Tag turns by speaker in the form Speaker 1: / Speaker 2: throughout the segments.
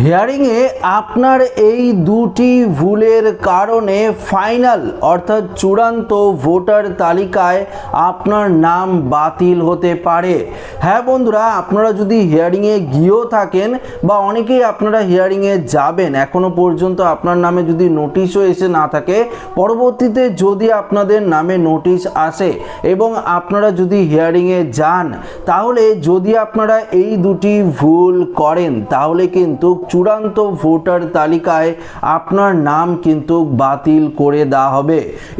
Speaker 1: হিয়ারিংয়ে আপনার এই দুটি ভুলের কারণে ফাইনাল অর্থাৎ চূড়ান্ত ভোটার তালিকায় আপনার নাম বাতিল হতে পারে। হ্যাঁ বন্ধুরা, আপনারা যদি হিয়ারিংয়ে গিয়েও থাকেন বা অনেকেই আপনারা হিয়ারিংয়ে যাবেন, এখনও পর্যন্ত আপনার নামে যদি নোটিশও এসে না থাকে, পরবর্তীতে যদি আপনাদের নামে নোটিশ আসে এবং আপনারা যদি হিয়ারিংয়ে যান, তাহলে যদি আপনারা এই দুটি ভুল করেন তাহলে কিন্তু চূড়ান্ত ভোটার তালিকায় আপনার নাম কিন্তু বাতিল করে দেওয়া হবে।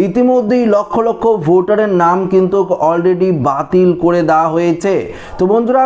Speaker 1: ইতিমধ্যেই লক্ষ লক্ষ ভোটারের নাম কিন্তু অলরেডি বাতিল করে দেওয়া হয়েছে। তো বন্ধুরা,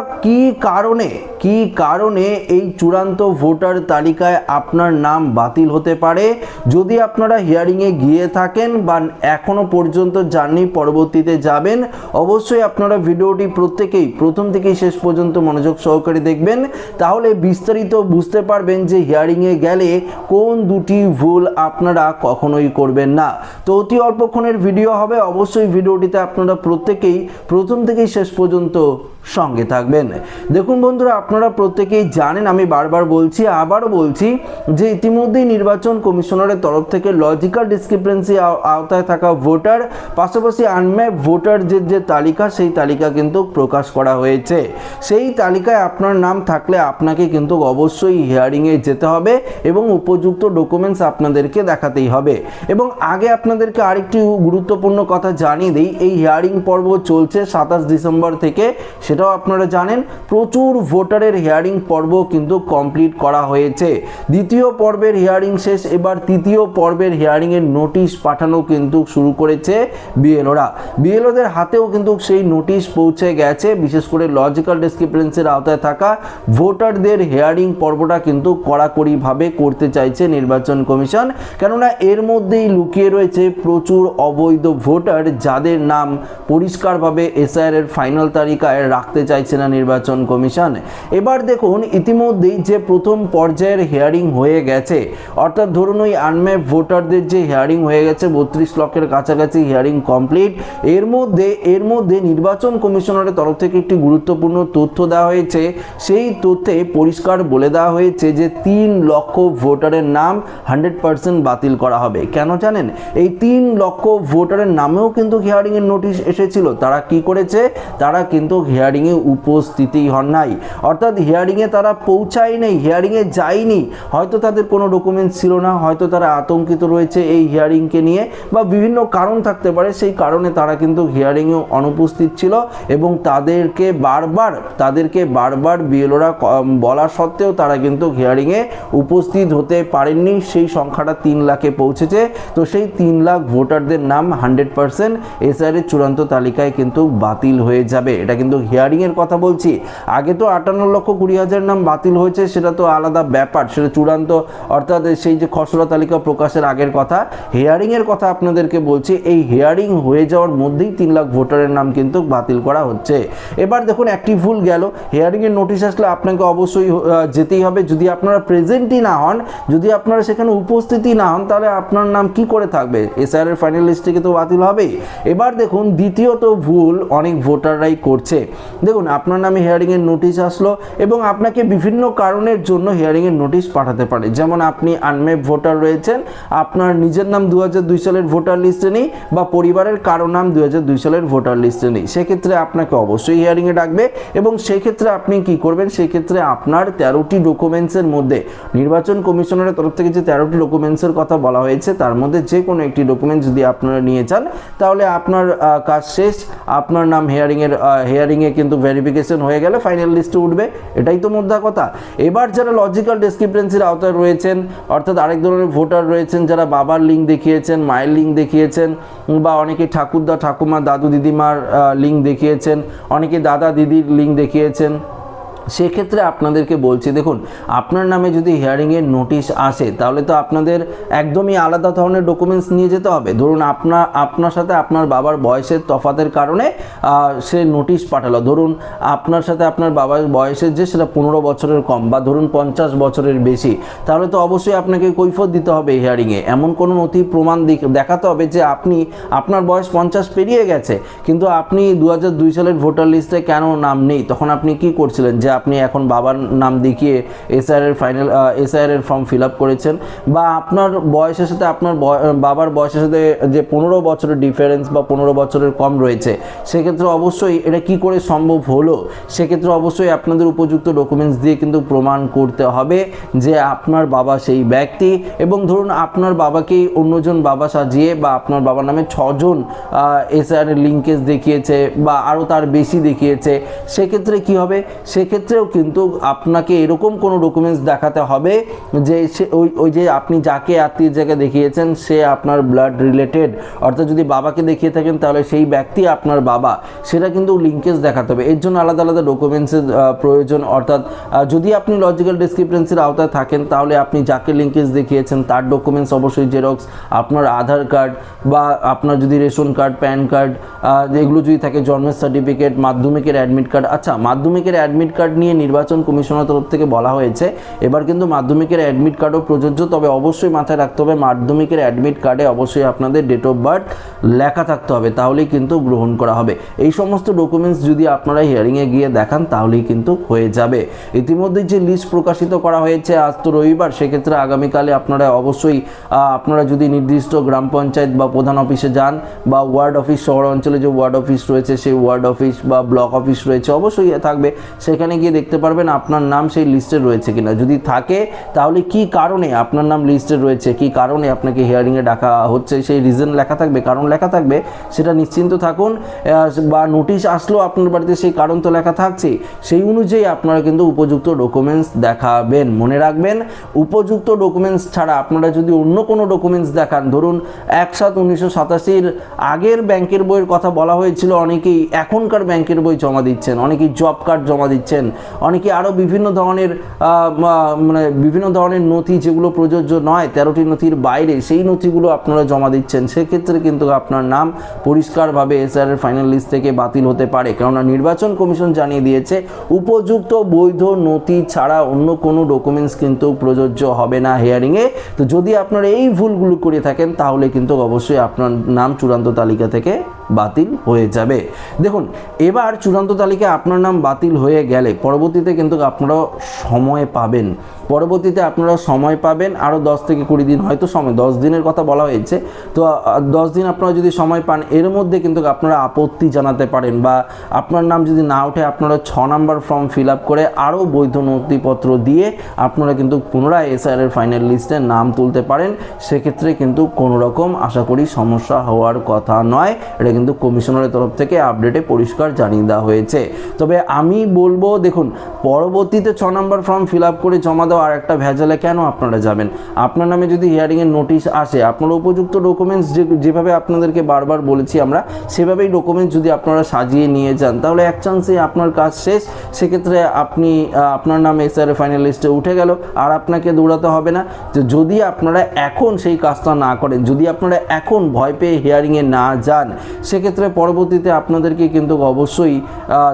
Speaker 1: কি কারণে এই চূড়ান্ত ভোটার তালিকায় আপনার নাম বাতিল হতে পারে, যদি আপনারা হিয়ারিংয়ে গিয়ে থাকেন বা এখনো পর্যন্ত যাননি, পরবর্তীতে যাবেন, অবশ্যই আপনারা ভিডিওটি প্রত্যেকেই প্রথম থেকে শেষ পর্যন্ত মনোযোগ সহকারে দেখবেন, তাহলে বিস্তারিত বুঝতে পারবেন যে হিয়ারিংয়ে গেলে কোন দুটি ভুল আপনারা কখনোই করবেন না। তো অতি অল্পক্ষণের ভিডিও হবে, অবশ্যই ভিডিওটিতে আপনারা প্রত্যেকেই প্রথম থেকে শেষ পর্যন্ত সঙ্গে থাকবেন। দেখুন বন্ধুরা, আপনারা প্রত্যেকেই জানেন, আমি বারবার বলছি, আবারও বলছি যে ইতিমধ্যেই নির্বাচন কমিশনারের তরফ থেকে লজিক্যাল ডিসক্রিপেন্সি আওতায় থাকা ভোটার, পাশাপাশি আনম্যাপ ভোটার যে তালিকা, সেই তালিকা কিন্তু প্রকাশ করা হয়েছে। সেই তালিকায় আপনার নাম থাকলে আপনাকে কিন্তু অবশ্যই হিয়ারিংয়ে যেতে হবে এবং উপযুক্ত ডকুমেন্টস আপনাদেরকে দেখাতেই হবে। এবং আগে আপনাদেরকে আরেকটি গুরুত্বপূর্ণ কথা জানিয়ে দিই, এই হিয়ারিং পর্ব চলছে 27 ডিসেম্বর থেকে, সেটাও আপনারা জানেন। প্রচুর ভোটারের হিয়ারিং পর্ব কিন্তু কমপ্লিট করা হয়েছে। দ্বিতীয় পর্বের হিয়ারিং শেষ, এবার তৃতীয় পর্বের হিয়ারিংয়ের নোটিশ পাঠানো কিন্তু শুরু করেছে বিএলওদের হাতেও কিন্তু সেই নোটিশ পৌঁছে গেছে। বিশেষ করে লজিক্যাল ডিসক্রিপেন্সির আওতায় থাকা ভোটারদের হিয়ারিং পর্বটা কিন্তু কড়াকড়িভাবে করতে চাইছে নির্বাচন কমিশন, কেননা এর মধ্যেই লুকিয়ে রয়েছে প্রচুর অবৈধ ভোটার, যাদের নাম পরিষ্কারভাবে এসআইআর এর ফাইনাল তালিকায় রাখতে চাইছে না নির্বাচন কমিশন। এবার দেখুন, ইতিমধ্যেই যে প্রথম পর্যায়ের হিয়ারিং হয়ে গেছে, অর্থাৎ ধরুন ওই আনম্যাপ ভোটারদের যে হিয়ারিং হয়ে গেছে, 32 লক্ষের কাছাকাছি হিয়ারিং কমপ্লিট। এর মধ্যে নির্বাচন কমিশনারের তরফ থেকে একটি গুরুত্বপূর্ণ তথ্য দেওয়া হয়েছে। সেই তথ্যে পরিষ্কার বলে দেওয়া হয়েছে যে 3 লক্ষ ভোটারের নাম 100% বাতিল করা হবে। কেন জানেন? এই 3 লক্ষ ভোটারের নামেও কিন্তু হিয়ারিংয়ের নোটিশ এসেছিল। তারা কি করেছে? তারা কিন্তু হিয়ারিংয়ে উপস্থিতই হন নাই, অর্থাৎ হিয়ারিংয়ে তারা পৌঁছায় নেই, হিয়ারিংয়ে যায়নি। হয়তো তাদের কোনো ডকুমেন্টস ছিল না, হয়তো তারা আতঙ্কিত রয়েছে এই হিয়ারিংকে নিয়ে, বা বিভিন্ন কারণ থাকতে পারে, সেই কারণে তারা কিন্তু হিয়ারিংয়ে অনুপস্থিত ছিল এবং তাদেরকে বারবার বিএলওরা বলা সত্ত্বেও তারা কিন্তু হিয়ারিংয়ে উপস্থিত হতে পারেননি। সেই সংখ্যাটা 3 লাখে পৌঁছেছে। তো সেই 3 লাখ ভোটারদের নাম 100% এসআইআর এর চূড়ান্ত তালিকায় কিন্তু বাতিল হয়ে যাবে। এটা কিন্তু হিয়ারিংয়ের কথা বলছি। আগে তো 58,20,000 নাম বাতিল হয়েছে, সেটা তো আলাদা ব্যাপার, সেটা চূড়ান্ত অর্থাৎ সেই যে খসড়া তালিকা প্রকাশের আগের কথা। হিয়ারিংয়ের কথা আপনাদেরকে বলছি, এই হিয়ারিং হয়ে যাওয়ার মধ্যেই 3 লাখ ভোটারের নাম কিন্তু বাতিল করা হচ্ছে। এবার দেখুন, একটি ভুল গেল, হিয়ারিংয়ের নোটিশ আসলে আপনাকে অবশ্যই যেতেই হবে। যদি আপনারা প্রেজেন্টই না হন, যদি আপনারা সেখানে উপস্থিতি না হন, তাহলে আপনার নাম কি করে থাকবে? এসআইআর এর ফাইনাল লিস্ট থেকে তো বাতিল হবেই। এবার দেখুন, দ্বিতীয়ত ভুল অনেক ভোটাররাই করছে। দেখুন, আপনার নামে হিয়ারিংয়ের নোটিশ আসলো এবং আপনাকে বিভিন্ন কারণের জন্য হিয়ারিংয়ের নোটিশ পাঠাতে পারে। যেমন আপনি আনম্যাপ ভোটার রয়েছেন, আপনার নিজের নাম 2002 সালের ভোটার লিস্টে নেই, বা পরিবারের কারো নাম 2002 সালের ভোটার লিস্টে নেই, সেক্ষেত্রে আপনাকে অবশ্যই হিয়ারিংয়ে ডাকবে। এবং সেক্ষেত্রে আপনি কি করবেন? সেক্ষেত্রে আপনার 13টি ডকুমেন্টসের মধ্যে, নির্বাচন কমিশনারের তরফ থেকে যে 13টি ডকুমেন্টসের কথা বলা হয়েছে, তার মধ্যে যে কোনো একটি ডকুমেন্টস যদি আপনারা নিয়ে যান, তাহলে আপনার কাজ শেষ। আপনার নাম হিয়ারিংয়ে কিন্তু ভেরিফিকেশন হয়ে গেলে ফাইনাল লিস্টে উঠবে। এটাই তো মোদ্দা কথা। এবার যারা লজিক্যাল ডিসক্রিপেন্সির আওতায় রয়েছেন, অর্থাৎ আরেক ধরনের ভোটার রয়েছেন, যারা বাবার লিঙ্ক দেখিয়েছেন, মায়ের লিঙ্ক দেখিয়েছেন, বা অনেকে ঠাকুরদা ঠাকুমা দাদু দিদিমার লিঙ্ক দেখিয়েছেন, অনেকে দাদা দিদির লিঙ্ক দেখিয়েছেন, সেক্ষেত্রে আপনাদেরকে বলছি, দেখুন, আপনার নামে যদি হিয়ারিংয়ের নোটিশ আসে, তাহলে তো আপনাদের একদমই আলাদা ধরনের ডকুমেন্টস নিয়ে যেতে হবে। ধরুন আপনার সাথে আপনার বাবার বয়সের তফাতের কারণে সে নোটিশ পাঠালো। ধরুন আপনার সাথে আপনার বাবার বয়সের যে সেটা 15 বছরের কম, বা ধরুন 50 বছরের বেশি, তাহলে তো অবশ্যই আপনাকে কৈফিয়ত দিতে হবে হিয়ারিংয়ে। এমন কোনো নথি প্রমাণ দেখাতে হবে যে আপনার বয়স 50 পেরিয়ে গেছে, কিন্তু আপনি 2002 সালের ভোটার লিস্টে কেন নাম নেই, তখন আপনি কি করছিলেন, যে আপনি এখন বাবার নাম দেখিয়ে SIR final SIR form fill up করেছেন, বা আপনার বয়সের সাথে আপনার বাবার বয়সের সাথে যে 15 বছরের ডিফারেন্স বা 15 বছরের কম রয়েছে, সেক্ষেত্রে অবশ্যই এটা কি করে সম্ভব হলো, সেক্ষেত্রে অবশ্যই আপনাদের উপযুক্ত ডকুমেন্টস দিয়ে কিন্তু প্রমাণ করতে হবে যে আপনার বাবা সেই ব্যক্তি। এবং ধরুন আপনার বাবাকেই অন্যজন বাবা সাজিয়ে বা আপনার বাবার নামে 6 জন এসআইআর লিঙ্কেজ দেখিয়েছে বা আরও তার বেশি দেখিয়েছে, সেক্ষেত্রে কি হবে, সেক্ষেত্রেও কিন্তু আপনাকে এরকম কোনো ডকুমেন্টস দেখাতে হবে যে সে ওই যে আপনি যাকে আত্মীয় জায়গায় দেখিয়েছেন সে আপনার ব্লাড রিলেটেড, অর্থাৎ যদি বাবাকে দেখিয়ে থাকেন তাহলে সেই ব্যক্তি আপনার বাবা, সেটা কিন্তু লিঙ্কেজ দেখাতে হবে। এর জন্য আলাদা আলাদা ডকুমেন্টসের প্রয়োজন। অর্থাৎ যদি আপনি লজিক্যাল ডিসক্রিপেন্সির আওতায় থাকেন তাহলে আপনি যাকে লিঙ্কেজ দেখিয়েছেন তার ডকুমেন্টস অবশ্যই জেরক্স, আপনার আধার কার্ড বা আপনার যদি রেশন কার্ড, প্যান কার্ড এগুলো যদি থাকে, জন্মের সার্টিফিকেট, মাধ্যমিকের অ্যাডমিট কার্ড। আচ্ছা, মাধ্যমিকের অ্যাডমিট কার্ড নিয়ে নির্বাচন কমিশনের তরফ থেকে বলা হয়েছে এবার কিন্তু মাধ্যমিকের অ্যাডমিট কার্ডও প্রযোজ্য, তবে অবশ্যই মাথায় রাখতে হবে মাধ্যমিকের অ্যাডমিট কার্ডে অবশ্যই আপনাদের ডেট অফ বার্থ লেখা থাকতে হবে, তাহলেই কিন্তু গ্রহণ করা হবে। এই সমস্ত ডকুমেন্টস যদি আপনারা হিয়ারিংয়ে গিয়ে দেখান তাহলেই কিন্তু হয়ে যাবে। ইতিমধ্যে যে লিস্ট প্রকাশিত করা হয়েছে আজ তো রবিবার, সেক্ষেত্রে আগামীকালে আপনারা অবশ্যই আপনারা যদি নির্দিষ্ট গ্রাম পঞ্চায়েত বা প্রধান অফিসে যান বা ওয়ার্ড অফিস, শহর অঞ্চলে যে ওয়ার্ড অফিস রয়েছে সেই ওয়ার্ড অফিস বা ব্লক অফিস রয়েছে অবশ্যই থাকবে, সেখানে গিয়ে দেখতে পারবেন আপনার নাম সেই লিস্টে রয়েছে কিনা। যদি থাকে তাহলে কি কারণে আপনার নাম লিস্টে রয়েছে, কি কারণে আপনাকে হিয়ারিংয়ে ডাকা হচ্ছে সেই রিজন লেখা থাকবে, কারণ লেখা থাকবে, সেটা নিশ্চিন্ত থাকুন। বা নোটিশ আসলো আপনার বাড়িতে, সেই কারণ তো লেখা থাকছে, সেই অনুযায়ী আপনারা কিন্তু উপযুক্ত ডকুমেন্টস দেখাবেন। মনে রাখবেন, উপযুক্ত ডকুমেন্টস ছাড়া আপনারা যদি অন্য কোনো ডকুমেন্টস দেখান, ধরুন 1/7/1987 আগের ব্যাংকের বইয়ের কথা বলা হয়েছিল, অনেকেই এখনকার ব্যাংকের বই জমা দিচ্ছেন, অনেকেই জব কার্ড জমা দিচ্ছেন, অনেকে আরও বিভিন্ন ধরনের বিভিন্ন ধরনের নথি যেগুলো প্রযোজ্য নয়, 13টি নথির বাইরে সেই নথিগুলো আপনারা জমা দিচ্ছেন, সেক্ষেত্রে কিন্তু আপনার নাম পরিষ্কারভাবে এসআইআর ফাইনাল লিস্ট থেকে বাতিল হতে পারে। কেননা নির্বাচন কমিশন জানিয়ে দিয়েছে উপযুক্ত বৈধ নথি ছাড়া অন্য কোনো ডকুমেন্টস কিন্তু প্রযোজ্য হবে না হিয়ারিংয়ে। তো যদি আপনারা এই ভুলগুলো করে থাকেন তাহলে কিন্তু অবশ্যই আপনার নাম চূড়ান্ত তালিকা থেকে বাতিল হয়ে যাবে। দেখুন, এবার চূড়ান্ত তালিকায় আপনার নাম বাতিল হয়ে গেলে পরবর্তীতে কিন্তু আপনারা সময় পাবেন, আরও 10 থেকে 20 দিন হয়তো সময়, 10 দিনের কথা বলা হয়েছে, তো 10 দিন আপনারা যদি সময় পান এর মধ্যে কিন্তু আপনারা আপত্তি জানাতে পারেন, বা আপনার নাম যদি না ওঠে আপনারা 6 নম্বর ফর্ম ফিল আপ করে আরও বৈধ নথিপত্র দিয়ে আপনারা কিন্তু পুনরায় এসআইআর ফাইনাল লিস্টে নাম তুলতে পারেন। সেক্ষেত্রে কিন্তু কোনো রকম আশা করি সমস্যা হওয়ার কথা নয়, এটা কিন্তু কমিশনারের তরফ থেকে আপডেটে পরিষ্কার জানিয়ে দেওয়া হয়েছে। তবে আমি বলবো, দেখুন, পরবর্তীতে 6 নম্বর ফর্ম ফিল আপ করে জমা দেওয়া আর একটা ভেজালে কেন আপনারা যাবেন। আপনার নামে যদি হিয়ারিংয়ের নোটিশ আসে, আপনার উপযুক্ত ডকুমেন্টস যেভাবে আপনাদেরকে বারবার বলেছি আমরা, সেভাবেই ডকুমেন্টস যদি আপনারা সাজিয়ে নিয়ে যান তাহলে এক চান্সে আপনার কাজ শেষ। সেক্ষেত্রে আপনার নাম এসআইআর ফাইনাল লিস্টে উঠে গেল, আর আপনাকে দৌড়াতে হবে না। যদি আপনারা এখন সেই কাজটা না করেন, যদি আপনারা এখন ভয় পেয়ে হিয়ারিংয়ে না যান, সেক্ষেত্রে পরবর্তীতে আপনাদেরকে কিন্তু অবশ্যই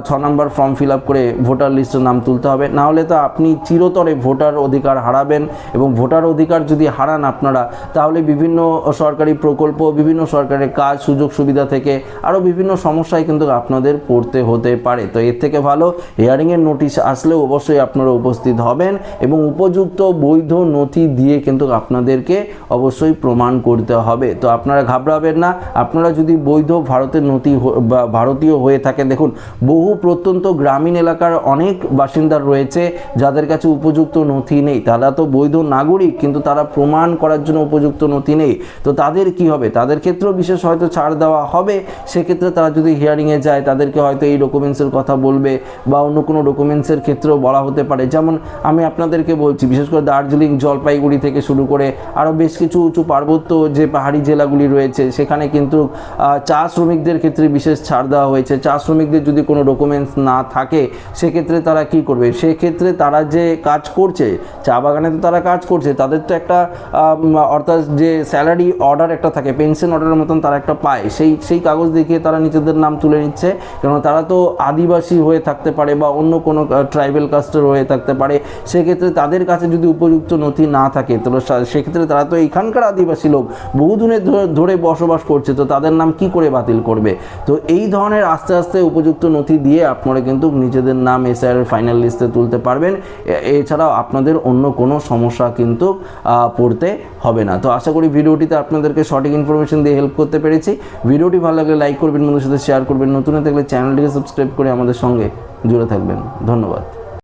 Speaker 1: 6 নম্বর ফর্ম ফিল আপ করে ভোটার লিস্টে নাম তুলতে হবে, নাহলে তো আপনি চিরতরে ভোটার অধিকার হারাবেন। এবং ভোটার অধিকার যদি হারান আপনারা, তাহলে বিভিন্ন সরকারি প্রকল্প, বিভিন্ন সরকারের কাজ, সুযোগ সুবিধা থেকে আরও বিভিন্ন সমস্যায় কিন্তু আপনাদের পড়তে হতে পারে। তো এর থেকে ভালো হিয়ারিংয়ের নোটিশ আসলেও অবশ্যই আপনারা উপস্থিত হবেন এবং উপযুক্ত বৈধ নথি দিয়ে কিন্তু আপনাদেরকে অবশ্যই প্রমাণ করতে হবে। তো আপনারা ঘাবড়াবেন না, আপনারা যদি বৈধ ভারতের নথি বা ভারতীয় হয়ে থাকেন, দেখুন বহু প্রত্যন্ত গ্রামীণ এলাকার অনেক বাসিন্দা রয়েছে যাদের কাছে উপযুক্ত নথি নেই, তারা তো বৈধ নাগরিক কিন্তু তারা প্রমাণ করার জন্য উপযুক্ত নথি নেই। তো তাদের কি হবে, তাদের ক্ষেত্রেও বিশেষ হয়তো ছাড় দেওয়া হবে। সেক্ষেত্রে তারা যদি হিয়ারিংয়ে যায় তাদেরকে হয়তো এই ডকুমেন্টসের কথা বলবে বা অন্য কোনো ডকুমেন্টসের ক্ষেত্রেও বলা হতে পারে। যেমন আমি আপনাদেরকে বলছি, বিশেষ করে দার্জিলিং, জলপাইগুড়ি থেকে শুরু করে আরও বেশ কিছু উঁচু পার্বত্য যে পাহাড়ি জেলাগুলি রয়েছে সেখানে কিন্তু চা শ্রমিকদের ক্ষেত্রে বিশেষ ছাড় দেওয়া হয়েছে। চা শ্রমিকদের যদি কোনো ডকুমেন্টস না থাকে সেক্ষেত্রে তারা কি করবে, সেক্ষেত্রে তারা যে কাজ করছে চা বাগানে তো তারা কাজ করছে, তাদের তো একটা অর্থাৎ যে স্যালারি অর্ডার একটা থাকে, পেনশন অর্ডারের মতন তারা একটা পায়, সেই কাগজ দেখিয়ে তারা নিজেদের নাম তুলে নিচ্ছে। কারণ তারা তো আদিবাসী হয়ে থাকতে পারে বা অন্য কোনো ট্রাইবাল কাস্টের হয়ে থাকতে পারে, সেক্ষেত্রে তাদের কাছে যদি উপযুক্ত নথি না থাকে তো সেক্ষেত্রে তারা তো এখানকার আদিবাসী লোক, বহুদিনের ধরে বসবাস করছে, তো তাদের নাম কি করে বাতিল করবে? তো এই ধরনের আস্তে আস্তে উপযুক্ত নথি দিয়ে আপনারা কিন্তু নিজেদের নাম এসআইআর ফাইনাল লিস্টে তুলতে পারবেন। এছাড়াও আপনাদের অন্য কোনো সমস্যা কিন্তু পড়তে হবে না। তো আশা করি ভিডিওটিতে আপনাদেরকে সঠিক ইনফরমেশন দিয়ে হেল্প করতে পেরেছি। ভিডিওটি ভালো লাগলে লাইক করবেন, বন্ধুদের সাথে শেয়ার করবেন, নতুন থাকলে চ্যানেলটিকে সাবস্ক্রাইব করে আমাদের সঙ্গে জুড়ে থাকবেন। ধন্যবাদ।